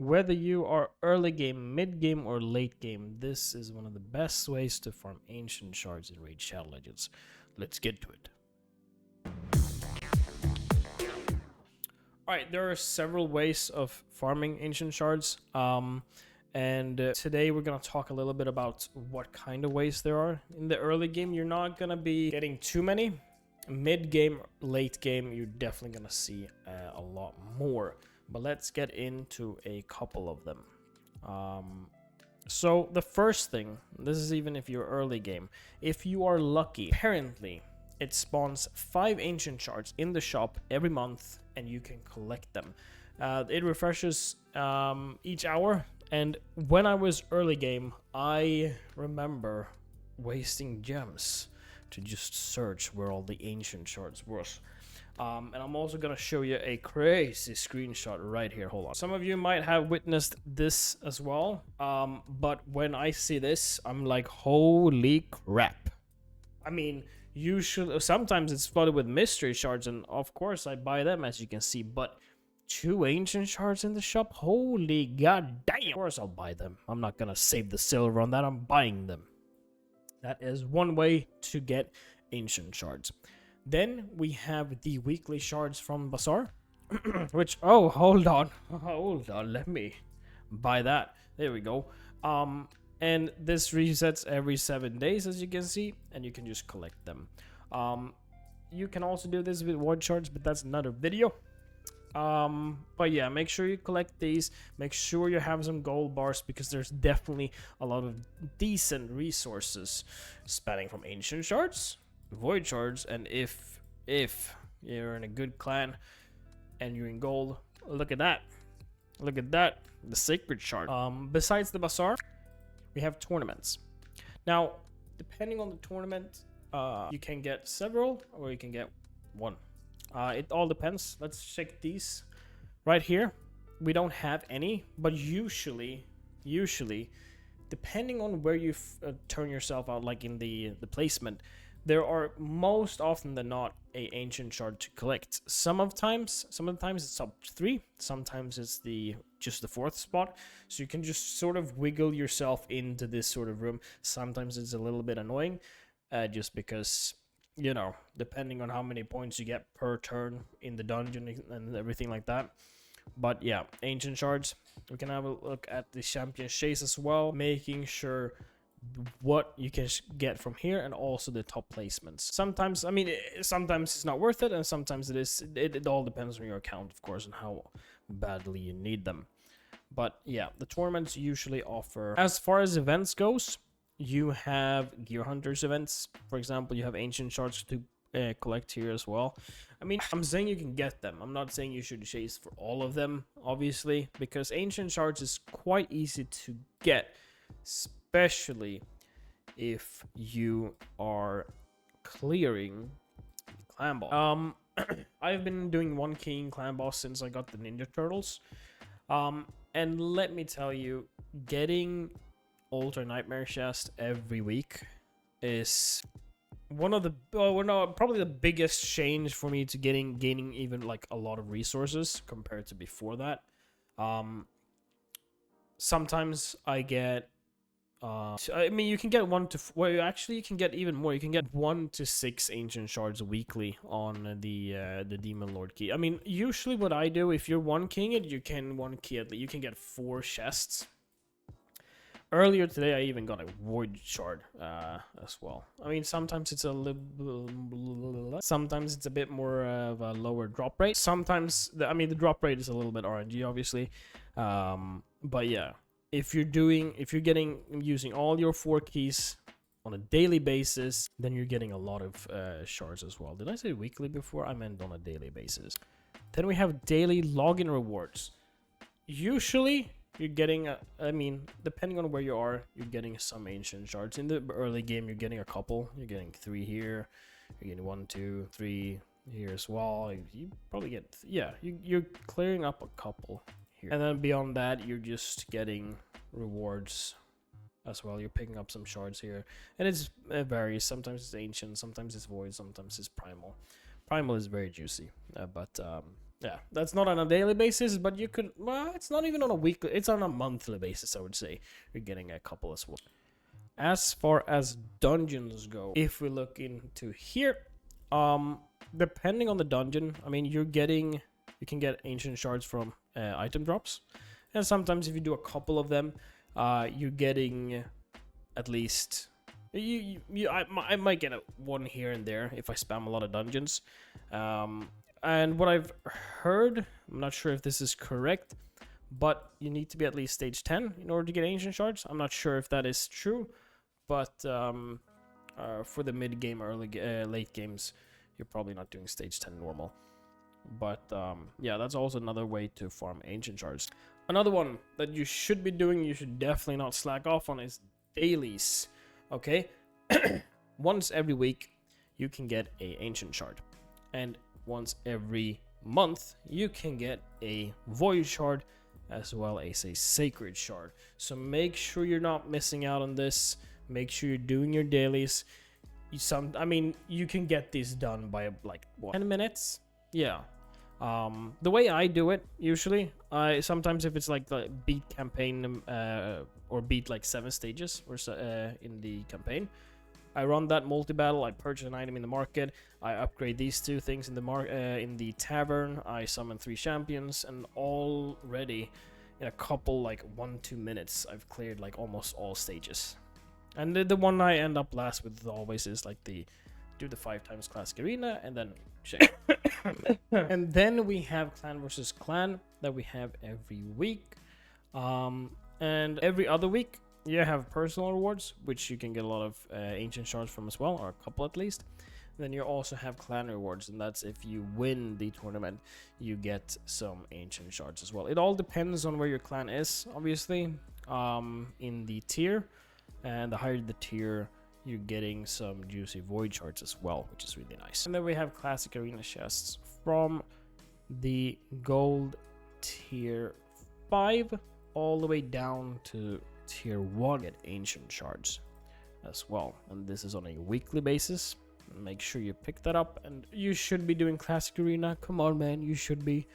Whether you are early game, mid game, or late game, this is one of the best ways to farm ancient shards in Raid Shadow Legends. Let's get to it. Alright, there are several ways of farming ancient shards. Today we're going to talk a little bit about what kind of ways there are. In the early game, you're not going to be getting too many. Mid game, late game, you're definitely going to see a lot more. But let's get into a couple of them. So the first thing, this is even if you're early game, if you are lucky, apparently it spawns 5 ancient shards in the shop every month and you can collect them. It refreshes each hour, and when I was early game, I remember wasting gems to just search where all the ancient shards were. And I'm also gonna show you a crazy screenshot right here. Hold on. Some of you might have witnessed this as well, but when I see this, I'm like, holy crap. I mean, sometimes it's flooded with mystery shards, and of course I buy them, as you can see, but 2 ancient shards in the shop? Holy god damn! Of course I'll buy them. I'm not gonna save the silver on that, I'm buying them. That is one way to get ancient shards. Then we have the weekly shards from Bazaar, which, oh, hold on, let me buy that. There we go. And this resets every 7 days, as you can see, and you can just collect them. You can also do this with void shards, but that's another video. But yeah, make sure you collect these. Make sure you have some gold bars, because there's definitely a lot of decent resources spanning from ancient shards, void shards, and if you're in a good clan and you're in gold, look at that, the sacred shard. Besides the Bazaar, we have tournaments. Now, depending on the tournament, you can get several or you can get one. It all depends. Let's check these right here. We don't have any, but usually depending on where you turn yourself out, like in the placement, there are most often than not a ancient shard to collect. Sometimes it's top 3, sometimes it's just the 4th spot, so you can just sort of wiggle yourself into this sort of room. Sometimes it's a little bit annoying, just because, you know, depending on how many points you get per turn in the dungeon and everything like that. But yeah, ancient shards. We can have a look at the champion chase as well, making sure what you can get from here, and also the top placements. Sometimes, I mean, sometimes it's not worth it, and sometimes it is. It all depends on your account, of course, and how badly you need them. But yeah, the tournaments usually offer. As far as events goes, you have gear hunters events. For example, you have ancient shards to collect here as well. I mean, I'm saying you can get them. I'm not saying you should chase for all of them, obviously, because ancient shards is quite easy to get, especially if you are clearing clan boss. I've been doing 1 king clan boss since I got the Ninja Turtles. And let me tell you, getting Altar Nightmare Chest every week is one of the probably the biggest change for me to gaining even like a lot of resources compared to before that. Sometimes I get I mean, you can get 1 to well, actually you can get even more. You can get 1 to 6 ancient shards weekly on the Demon Lord key. I mean, usually what I do, if you're 1 king it, you can 1 key it, you can get 4 chests. Earlier today, I even got a void shard as well. I mean, sometimes it's sometimes it's a bit more of a lower drop rate. Sometimes, the drop rate is a little bit RNG, obviously. But yeah, if you're using all your 4 keys on a daily basis, then you're getting a lot of shards as well. Did I say weekly before? I meant on a daily basis. Then we have daily login rewards. Usually, you're getting, I mean, depending on where you are, you're getting some ancient shards. In the early game, you're getting a couple. You're getting 3 here. You're getting 1, 2, 3 here as well. You probably get, yeah, you're clearing up a couple here. And then beyond that, you're just getting rewards as well. You're picking up some shards here. And it varies. Sometimes it's ancient, sometimes it's void, sometimes it's primal. Primal is very juicy. But Yeah, that's not on a daily basis, but you could, well, it's not even on a weekly, it's on a monthly basis, I would say. You're getting a couple as well. As far as dungeons go, if we look into here, depending on the dungeon, I mean, you can get ancient shards from item drops. And sometimes if you do a couple of them, you're getting at least, I might get one here and there if I spam a lot of dungeons. And what I've heard, I'm not sure if this is correct, but you need to be at least stage 10 in order to get ancient shards. I'm not sure if that is true, but for the mid game or late games, you're probably not doing stage 10 normal. But yeah, that's also another way to farm ancient shards. Another one that you should be doing, you should definitely not slack off on, is dailies. Okay, once every week you can get a ancient shard, and once every month you can get a void shard as well as a sacred shard. So make sure you're not missing out on this. Make sure you're doing your dailies. I mean, you can get this done by like what, 10 minutes. Yeah. The way I do it usually, I sometimes, if it's like the beat campaign or beat like 7 stages or in the campaign, I run that multi-battle. I purchase an item in the market. I upgrade these 2 things in the tavern. I summon 3 champions, and already in a couple, like 1-2 minutes, I've cleared like almost all stages. And the one I end up last with always is like do the 5 times classic arena and then check. And then we have clan versus clan that we have every week. And every other week you have personal rewards, which you can get a lot of ancient shards from as well, or a couple at least. Then you also have clan rewards, and that's if you win the tournament, you get some ancient shards as well. It all depends on where your clan is, obviously, in the tier. And the higher the tier, you're getting some juicy void shards as well, which is really nice. And then we have classic arena chests from the gold tier 5 all the way down to tier 1 at ancient shards as well. And this is on a weekly basis. Make sure you pick that up, and you should be doing classic arena. Come on, man, you should be,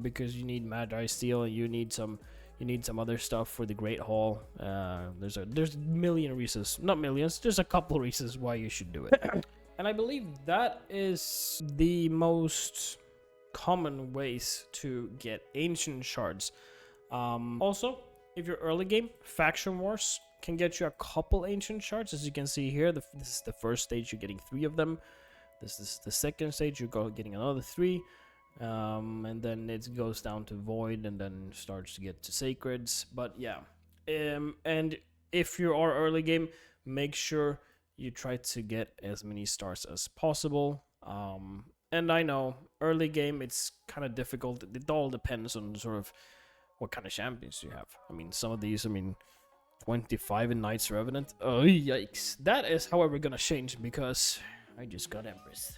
because you need Magi Steel, and you need some other stuff for the Great Hall. There's a million reasons, not millions, just a couple reasons why you should do it. And I believe that is the most common ways to get ancient shards. Also, if you're early game, faction wars can get you a couple ancient shards. As you can see here, this is the first stage, you're getting 3 of them. This is the second stage, you're getting another 3. And then it goes down to void, and then starts to get to sacreds. But yeah, and if you are early game, make sure you try to get as many stars as possible. And I know early game it's kind of difficult. It all depends on sort of what kind of champions you have. I mean, some of these, 25 in Knights Revenant. Oh, yikes. That is, however, gonna change because I just got Empress.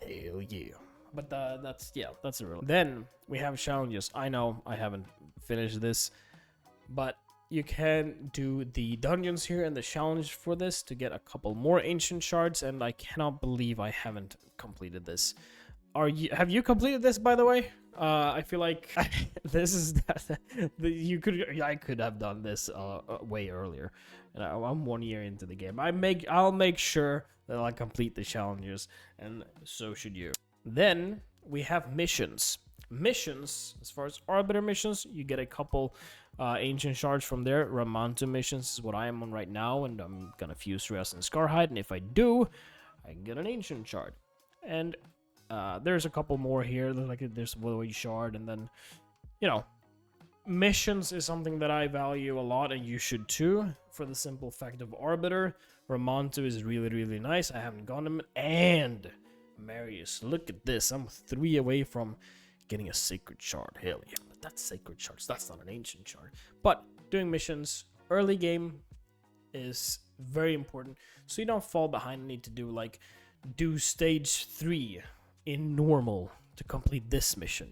Hell yeah. But that's irrelevant. Then we have challenges. I know I haven't finished this, but you can do the dungeons here and the challenge for this to get a couple more ancient shards, and I cannot believe I haven't completed this. Have you completed this, by the way? I feel like this is I could have done this way earlier, and I'm 1 year into the game. I'll make sure that I complete the challenges, and so should you. Then we have missions. Missions, as far as Arbiter missions, you get a couple ancient shards from there. Ramantu missions is what I am on right now, and I'm gonna fuse Rias and Scarhide, and if I do, I can get an ancient shard. And there's a couple more here. There's Void Shard, and then, missions is something that I value a lot, and you should too, for the simple fact of Arbiter. Ramantu is really, really nice. I haven't gone him, and Marius, look at this. I'm 3 away from getting a sacred shard. Hell yeah, but that's sacred shards. That's not an ancient shard. But doing missions early game is very important, so you don't fall behind and need to do stage 3 in normal to complete this mission,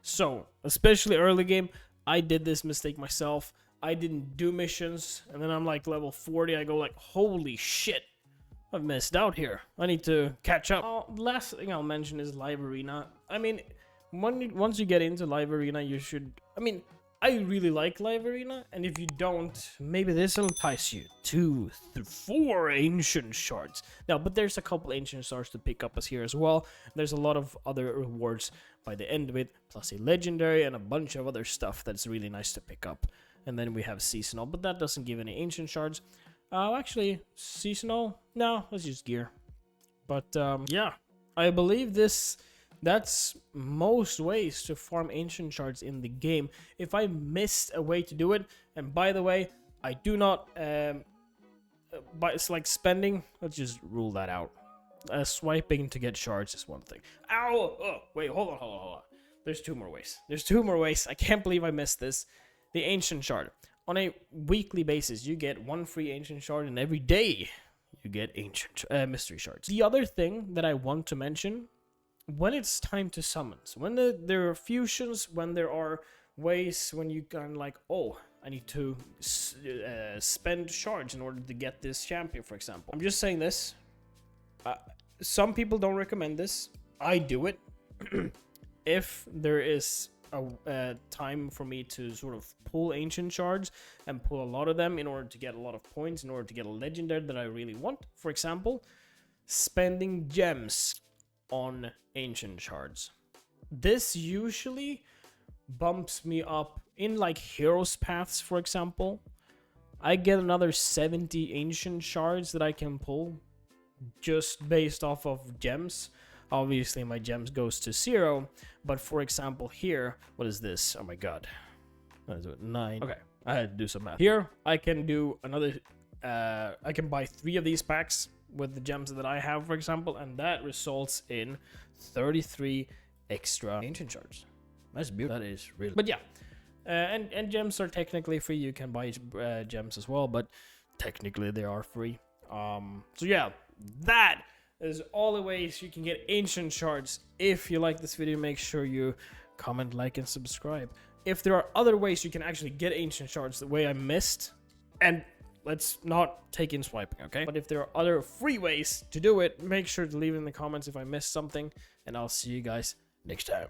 So, especially early game, I did this mistake myself. I didn't do missions, and then I'm like level 40, I go like, holy shit, I've missed out here. I need to catch up. Last thing I'll mention is live arena. once you get into Live Arena, you should. I mean, I really like Live Arena, and if you don't, maybe this will entice you. 2, 4 ancient shards. Now, but there's a couple ancient shards to pick up as here as well. There's a lot of other rewards by the end of it, plus a legendary and a bunch of other stuff that's really nice to pick up. And then we have seasonal, but that doesn't give any ancient shards. Actually, seasonal? No, let's use gear. But yeah, I believe that's most ways to farm ancient shards in the game. If I missed a way to do it, and by the way, I do not, but it's like spending, let's just rule that out. Swiping to get shards is one thing. Ow! Oh, wait, hold on. There's 2 more ways. I can't believe I missed this. The ancient shard. On a weekly basis, you get 1 free ancient shard, and every day you get ancient mystery shards. The other thing that I want to mention, when it's time to summons, when there are fusions, when there are ways when you can like, oh, I need to spend shards in order to get this champion, for example. I'm just saying this. Some people don't recommend this. I do it. If there is a time for me to sort of pull ancient shards and pull a lot of them in order to get a lot of points, in order to get a legendary that I really want. For example, spending gems on ancient shards. This usually bumps me up in like heroes paths, for example. I get another 70 ancient shards that I can pull just based off of gems. Obviously my gems goes to 0, but for example here, what is this? Oh my god, what is it? 9. Okay, I had to do some math. Here I can do another I can buy 3 of these packs with the gems that I have, for example, and that results in 33 extra ancient shards. That's beautiful. That is really. But yeah, and gems are technically free. You can buy gems as well, but technically they are free. So yeah, that is all the ways you can get ancient shards. If you like this video, make sure you comment, like, and subscribe. If there are other ways you can actually get ancient shards the way I missed, and let's not take in swiping, okay? But if there are other free ways to do it, make sure to leave in the comments if I missed something, and I'll see you guys next time.